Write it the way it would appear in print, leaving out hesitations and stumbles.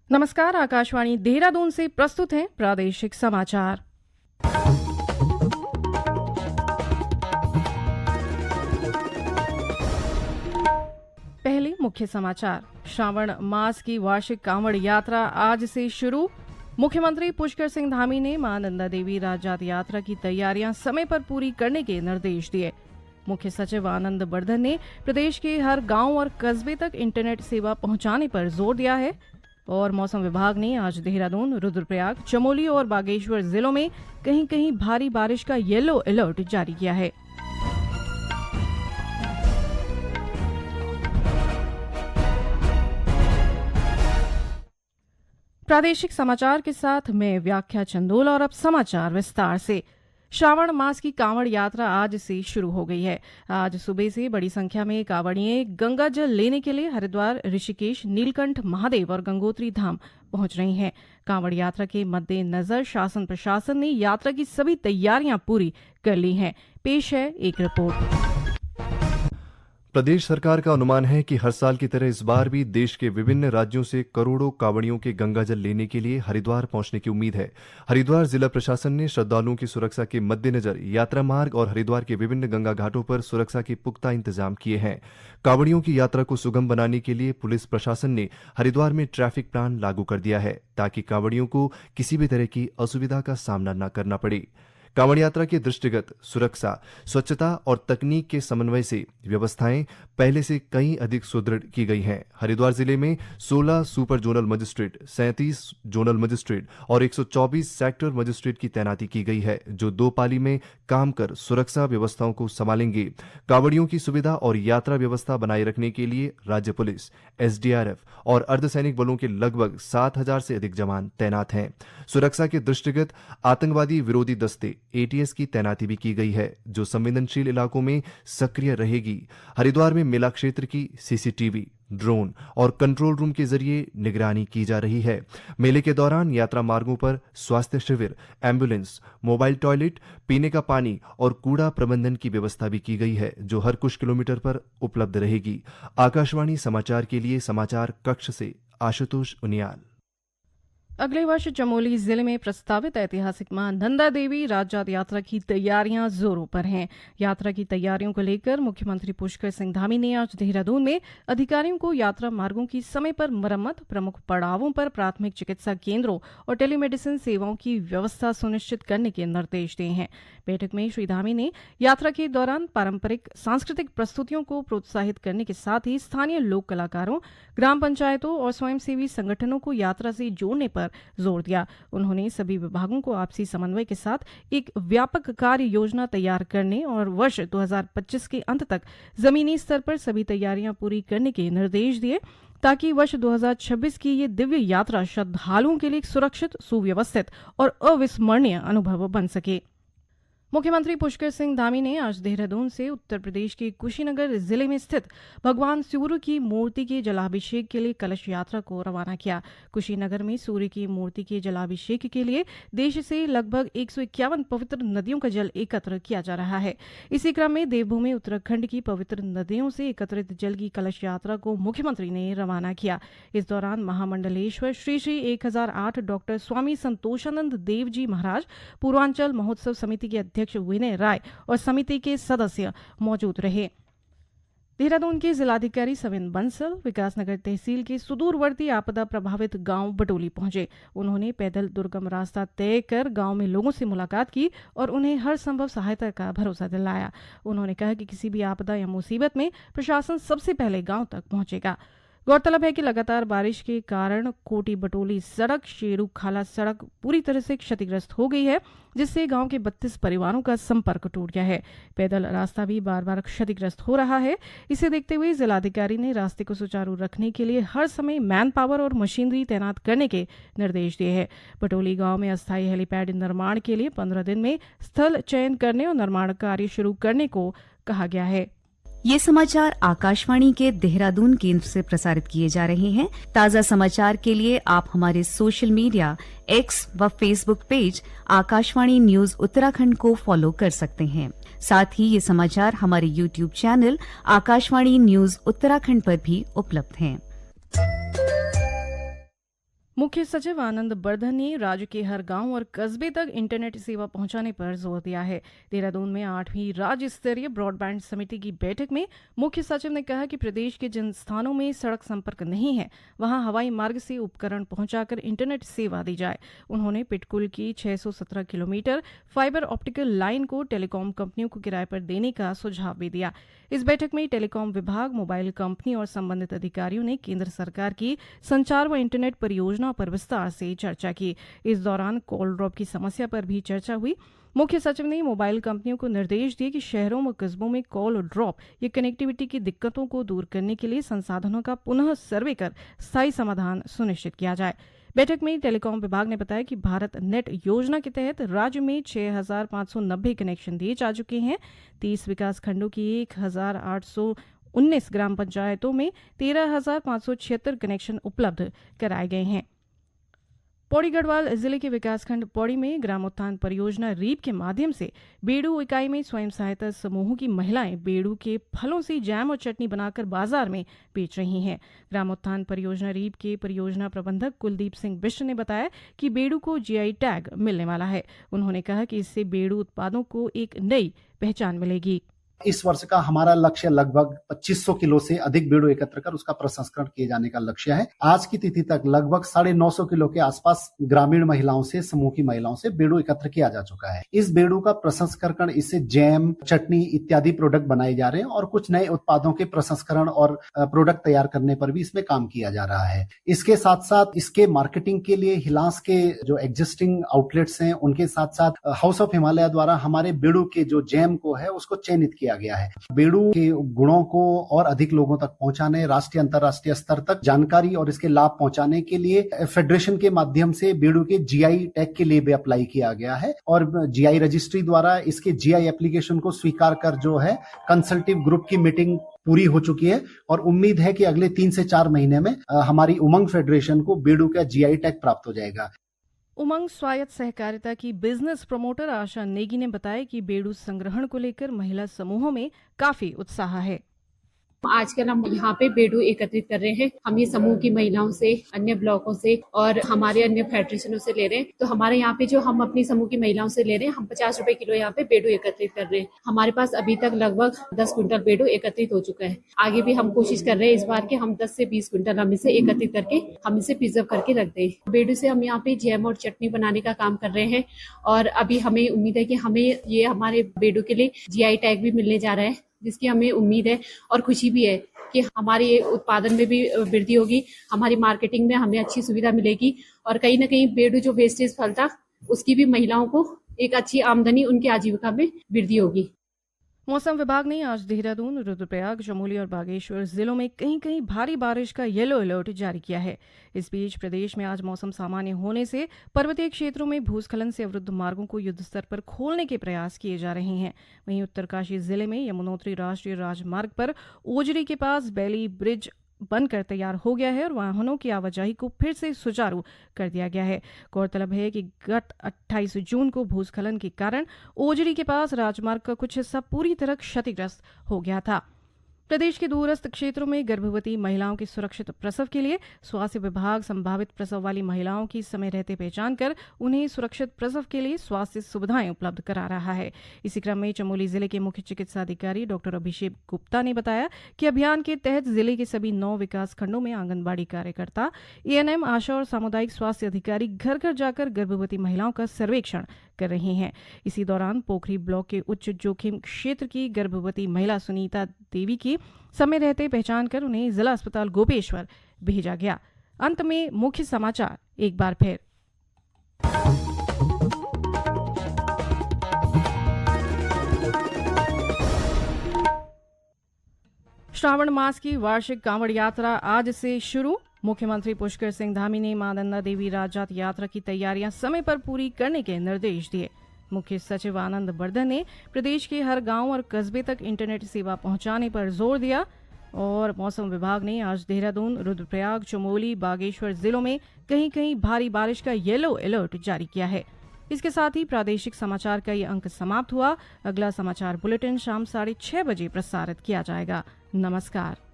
नमस्कार, आकाशवाणी देहरादून से प्रस्तुत हैं प्रादेशिक समाचार। पहले मुख्य समाचार। श्रावण मास की वार्षिक कांवड़ यात्रा आज से शुरू। मुख्यमंत्री पुष्कर सिंह धामी ने मां नंदा देवी राजजात यात्रा की तैयारियां समय पर पूरी करने के निर्देश दिए। मुख्य सचिव आनंद वर्धन ने प्रदेश के हर गांव और कस्बे तक इंटरनेट सेवा पहुंचाने पर जोर दिया है। और मौसम विभाग ने आज देहरादून, रुद्रप्रयाग, चमोली और बागेश्वर जिलों में कहीं कहीं भारी बारिश का येलो अलर्ट जारी किया है। प्रादेशिक समाचार के साथ मैं व्याख्या चंदोल और अब समाचार विस्तार से। श्रावण मास की कांवड़ यात्रा आज से शुरू हो गई है। आज सुबह से बड़ी संख्या में कांवड़िए गंगा जल लेने के लिए हरिद्वार, ऋषिकेश, नीलकंठ महादेव और गंगोत्री धाम पहुंच रही हैं। कांवड़ यात्रा के मद्देनजर शासन प्रशासन ने यात्रा की सभी तैयारियां पूरी कर ली हैं। पेश है एक रिपोर्ट। प्रदेश सरकार का अनुमान है कि हर साल की तरह इस बार भी देश के विभिन्न राज्यों से करोड़ों कांवड़ियों के गंगाजल लेने के लिए हरिद्वार पहुंचने की उम्मीद है। हरिद्वार जिला प्रशासन ने श्रद्धालुओं की सुरक्षा के मद्देनजर यात्रा मार्ग और हरिद्वार के विभिन्न गंगा घाटों पर सुरक्षा के पुख्ता इंतजाम किए हैं। कांवड़ियों की यात्रा को सुगम बनाने के लिए पुलिस प्रशासन ने हरिद्वार में ट्रैफिक प्लान लागू कर दिया है, ताकि कांवड़ियों को किसी भी तरह की असुविधा का सामना न करना पड़े। कांवड़ यात्रा के दृष्टिगत सुरक्षा, स्वच्छता और तकनीक के समन्वय से व्यवस्थाएं पहले से कहीं अधिक सुदृढ़ की गई हैं। हरिद्वार जिले में 16 super zonal magistrate, 37 zonal magistrate और 124 सेक्टर मजिस्ट्रेट की तैनाती की गई है, जो 2 पाली में काम कर सुरक्षा व्यवस्थाओं को संभालेंगे। कांवड़ियों की सुविधा और यात्रा व्यवस्था बनाए रखने के लिए राज्य पुलिस, एसडीआरएफ और अर्धसैनिक बलों के लगभग 7,000 से अधिक जवान तैनात हैं। सुरक्षा के दृष्टिगत आतंकवादी विरोधी दस्ते एटीएस की तैनाती भी की गई है, जो संवेदनशील इलाकों में सक्रिय रहेगी। हरिद्वार में मेला क्षेत्र की सीसीटीवी, ड्रोन और कंट्रोल रूम के जरिए निगरानी की जा रही है। मेले के दौरान यात्रा मार्गों पर स्वास्थ्य शिविर, एम्बुलेंस, मोबाइल टॉयलेट, पीने का पानी और कूड़ा प्रबंधन की व्यवस्था भी की गई है, जो हर कुछ किलोमीटर पर उपलब्ध रहेगी। आकाशवाणी समाचार के लिए समाचार कक्ष से आशुतोष उनियाल। अगले वर्ष चमोली जिले में प्रस्तावित ऐतिहासिक मां नंदा देवी राजजात यात्रा की तैयारियां जोरों पर हैं। यात्रा की तैयारियों को लेकर मुख्यमंत्री पुष्कर सिंह धामी ने आज देहरादून में अधिकारियों को यात्रा मार्गों की समय पर मरम्मत, प्रमुख पड़ावों पर प्राथमिक चिकित्सा केंद्रों और टेलीमेडिसिन सेवाओं की व्यवस्था सुनिश्चित करने के निर्देश दिए हैं। बैठक में श्री धामी ने यात्रा के दौरान पारंपरिक सांस्कृतिक प्रस्तुतियों को प्रोत्साहित करने के साथ ही स्थानीय लोक कलाकारों, ग्राम पंचायतों और स्वयंसेवी संगठनों को यात्रा से जोड़ने पर जोर दिया। उन्होंने सभी विभागों को आपसी समन्वय के साथ एक व्यापक कार्य योजना तैयार करने और वर्ष 2025 के अंत तक जमीनी स्तर पर सभी तैयारियां पूरी करने के निर्देश दिए, ताकि वर्ष 2026 की ये दिव्य यात्रा श्रद्धालुओं के लिए एक सुरक्षित, सुव्यवस्थित और अविस्मरणीय अनुभव बन सके। मुख्यमंत्री पुष्कर सिंह धामी ने आज देहरादून से उत्तर प्रदेश के कुशीनगर जिले में स्थित भगवान सूर्य की मूर्ति के जलाभिषेक के लिए कलश यात्रा को रवाना किया। कुशीनगर में सूर्य की मूर्ति के जलाभिषेक के लिए देश से लगभग 151 पवित्र नदियों का जल एकत्र किया जा रहा है। इसी क्रम में देवभूमि उत्तराखंड की पवित्र नदियों से एकत्रित जल की कलश यात्रा को मुख्यमंत्री ने रवाना किया। इस दौरान महामंडलेश्वर श्री श्री 1008 डॉक्टर स्वामी संतोषानंद देव जी महाराज, पूर्वांचल महोत्सव समिति के अध्यक्ष विनय राय और समिति के सदस्य मौजूद रहे। देहरादून के जिलाधिकारी सविन बंसल विकासनगर तहसील के सुदूरवर्ती आपदा प्रभावित गांव बटोली पहुंचे। उन्होंने पैदल दुर्गम रास्ता तय कर गांव में लोगों से मुलाकात की और उन्हें हर संभव सहायता का भरोसा दिलाया। उन्होंने कहा कि किसी भी आपदा या मुसीबत में प्रशासन सबसे पहले गांव तक पहुंचेगा। गौरतलब है कि लगातार बारिश के कारण कोटी बटोली सड़क, शेरू खाला सड़क पूरी तरह से क्षतिग्रस्त हो गई है, जिससे गांव के 32 परिवारों का संपर्क टूट गया है। पैदल रास्ता भी बार बार क्षतिग्रस्त हो रहा है। इसे देखते हुए जिलाधिकारी ने रास्ते को सुचारू रखने के लिए हर समय मैन पावर और मशीनरी तैनात करने के निर्देश दिए हैं। बटोली गांव में अस्थायी हेलीपैड निर्माण के लिए 15 दिन में स्थल चयन करने और निर्माण कार्य शुरू करने को कहा गया है। ये समाचार आकाशवाणी के देहरादून केंद्र से प्रसारित किए जा रहे हैं। ताज़ा समाचार के लिए आप हमारे सोशल मीडिया एक्स व Facebook page Akashvani news Uttarakhand को फॉलो कर सकते हैं। साथ ही ये समाचार हमारे YouTube channel Akashvani news Uttarakhand पर भी उपलब्ध हैं। मुख्य सचिव आनंद बर्धन ने राज्य के हर गांव और कस्बे तक इंटरनेट सेवा पहुंचाने पर जोर दिया है। देहरादून में 8वीं राज्य स्तरीय ब्रॉडबैंड समिति की बैठक में मुख्य सचिव ने कहा कि प्रदेश के जिन स्थानों में सड़क संपर्क नहीं है वहां हवाई मार्ग से उपकरण पहुंचाकर इंटरनेट सेवा दी जाए। उन्होंने पिटकुल की 617 किलोमीटर फाइबर ऑप्टिकल लाइन को टेलीकॉम कंपनियों को किराए पर देने का सुझाव भी दिया। इस बैठक में टेलीकॉम विभाग, मोबाइल कंपनी और संबंधित अधिकारियों ने केंद्र सरकार की संचार व इंटरनेट परियोजना पर विस्तार से चर्चा की। इस दौरान कॉल ड्रॉप की समस्या पर भी चर्चा हुई। मुख्य सचिव ने मोबाइल कंपनियों को निर्देश दिए कि शहरों व कस्बों में कॉल ड्रॉप या कनेक्टिविटी की दिक्कतों को दूर करने के लिए संसाधनों का पुनः सर्वे कर स्थायी समाधान सुनिश्चित किया जाए। बैठक में टेलीकॉम विभाग ने बताया कि भारत नेट योजना के तहत राज्य में 6,590 कनेक्शन दिए जा चुके हैं। 30 विकास खंडों की 1,819 ग्राम पंचायतों में 13,576 कनेक्शन उपलब्ध कराए गए हैं। पौड़ी गढ़वाल जिले के विकासखंड पौड़ी में ग्रामोत्थान परियोजना रीप के माध्यम से बेड़ू इकाई में स्वयं सहायता समूहों की महिलाएं बेड़ू के फलों से जैम और चटनी बनाकर बाजार में बेच रही हैं। ग्रामोत्थान परियोजना रीप के परियोजना प्रबंधक कुलदीप सिंह बिष्ट ने बताया कि बेड़ू को जीआई टैग मिलने वाला है। उन्होंने कहा कि इससे बेड़ू उत्पादों को एक नई पहचान मिलेगी। इस वर्ष का हमारा लक्ष्य लगभग 2500 किलो से अधिक बेड़ू एकत्र कर उसका प्रसंस्करण किए जाने का लक्ष्य है। आज की तिथि तक लगभग 950 किलो के आसपास ग्रामीण महिलाओं से, समूह की महिलाओं से बेड़ू एकत्र किया जा चुका है। इस बेड़ू का प्रसंस्करण, इससे जैम, चटनी इत्यादि प्रोडक्ट बनाए जा रहे हैं और कुछ नए उत्पादों के प्रसंस्करण और प्रोडक्ट तैयार करने पर भी इसमें काम किया जा रहा है। इसके साथ साथ इसके मार्केटिंग के लिए हिलांस के जो एग्जिस्टिंग आउटलेट्स हैं उनके साथ साथ हाउस ऑफ हिमालय द्वारा हमारे बेड़ू के जो जैम को है उसको चयनित किया गया है। बेड़ू के गुणों को और अधिक लोगों तक पहुंचाने, राष्ट्रीय अंतर्राष्ट्रीय स्तर तक जानकारी और इसके लाभ पहुंचाने के लिए फेडरेशन के माध्यम से बेड़ू के जीआई टैग के लिए भी अप्लाई किया गया है और जीआई रजिस्ट्री द्वारा इसके जीआई एप्लीकेशन को स्वीकार कर जो है कंसल्टिव ग्रुप की मीटिंग पूरी हो चुकी है और उम्मीद है कि अगले 3 से 4 महीने में हमारी उमंग फेडरेशन को बेड़ू का जीआई टैग प्राप्त हो जाएगा। उमंग स्वायत्त सहकारिता की बिजनेस प्रमोटर आशा नेगी ने बताया कि बेड़ू संग्रहण को लेकर महिला समूहों में काफी उत्साह है। आजकल हम यहाँ पे बेड़ू एकत्रित कर रहे हैं। हम ये समूह की महिलाओं से, अन्य ब्लॉकों से और हमारे अन्य फेडरेशनों से ले रहे हैं। तो हमारे यहाँ पे जो हम अपनी समूह की महिलाओं से ले रहे हैं, हम 50 रुपए किलो यहाँ पे बेड़ू एकत्रित कर रहे हैं। हमारे पास अभी तक लगभग 10 क्विंटल बेड़ू एकत्रित हो चुका है। आगे भी हम कोशिश कर रहे हैं इस बार के हम 10 से 20 क्विंटल हम इसे एकत्रित करके हम इसे प्रिजर्व करके रख दें। बेड़ू से हम यहाँ पे जैम और चटनी बनाने का काम कर रहे हैं और अभी हमें उम्मीद है कि हमें ये हमारे बेड़ू के लिए जीआई टैग भी मिलने जा रहा है, जिसकी हमें उम्मीद है और खुशी भी है कि हमारे उत्पादन में भी वृद्धि होगी, हमारी मार्केटिंग में हमें अच्छी सुविधा मिलेगी और कहीं ना कहीं बेड़ू जो वेस्टेज फल था उसकी भी महिलाओं को एक अच्छी आमदनी, उनकी आजीविका में वृद्धि होगी। मौसम विभाग ने आज देहरादून, रुद्रप्रयाग, चमोली और बागेश्वर जिलों में कहीं कहीं भारी बारिश का येलो अलर्ट जारी किया है। इस बीच प्रदेश में आज मौसम सामान्य होने से पर्वतीय क्षेत्रों में भूस्खलन से अवरुद्ध मार्गों को युद्ध स्तर पर खोलने के प्रयास किए जा रहे हैं। वहीं उत्तरकाशी जिले में यमुनोत्री राष्ट्रीय राजमार्ग पर ओजरी के पास बैली ब्रिज बनकर तैयार हो गया है और वाहनों की आवाजाही को फिर से सुचारू कर दिया गया है। गौरतलब है कि गत 28 जून को भूस्खलन के कारण ओजरी के पास राजमार्ग का कुछ हिस्सा पूरी तरह क्षतिग्रस्त हो गया था। प्रदेश के दूरस्थ क्षेत्रों में गर्भवती महिलाओं के सुरक्षित प्रसव के लिए स्वास्थ्य विभाग संभावित प्रसव वाली महिलाओं की समय रहते पहचान कर उन्हें सुरक्षित प्रसव के लिए स्वास्थ्य सुविधाएं उपलब्ध करा रहा है। इसी क्रम में चमोली जिले के मुख्य चिकित्सा अधिकारी डॉक्टर अभिषेक गुप्ता ने बताया कि अभियान के तहत जिले के सभी 9 विकास खंडों में आंगनबाड़ी कार्यकर्ता, एएनएम, आशा और सामुदायिक स्वास्थ्य अधिकारी घर घर जाकर गर्भवती महिलाओं का सर्वेक्षण कर रहे हैं। इसी दौरान पोखरी ब्लॉक के उच्च जोखिम क्षेत्र की गर्भवती महिला सुनीता देवी की समय रहते पहचान कर उन्हें जिला अस्पताल गोपेश्वर भेजा गया। अंत में मुख्य समाचार एक बार फिर। श्रावण मास की वार्षिक कांवड़ यात्रा आज से शुरू। मुख्यमंत्री पुष्कर सिंह धामी ने मां नंदा देवी राजजात यात्रा की तैयारियां समय पर पूरी करने के निर्देश दिए। मुख्य सचिव आनंद बर्धन ने प्रदेश के हर गांव और कस्बे तक इंटरनेट सेवा पहुंचाने पर जोर दिया और मौसम विभाग ने आज देहरादून, रुद्रप्रयाग, चमोली, बागेश्वर जिलों में कहीं कहीं भारी बारिश का येलो अलर्ट जारी किया है। इसके साथ ही प्रादेशिक समाचार का ये अंक समाप्त हुआ। अगला समाचार बुलेटिन शाम 6:30 बजे प्रसारित किया जाएगा। नमस्कार।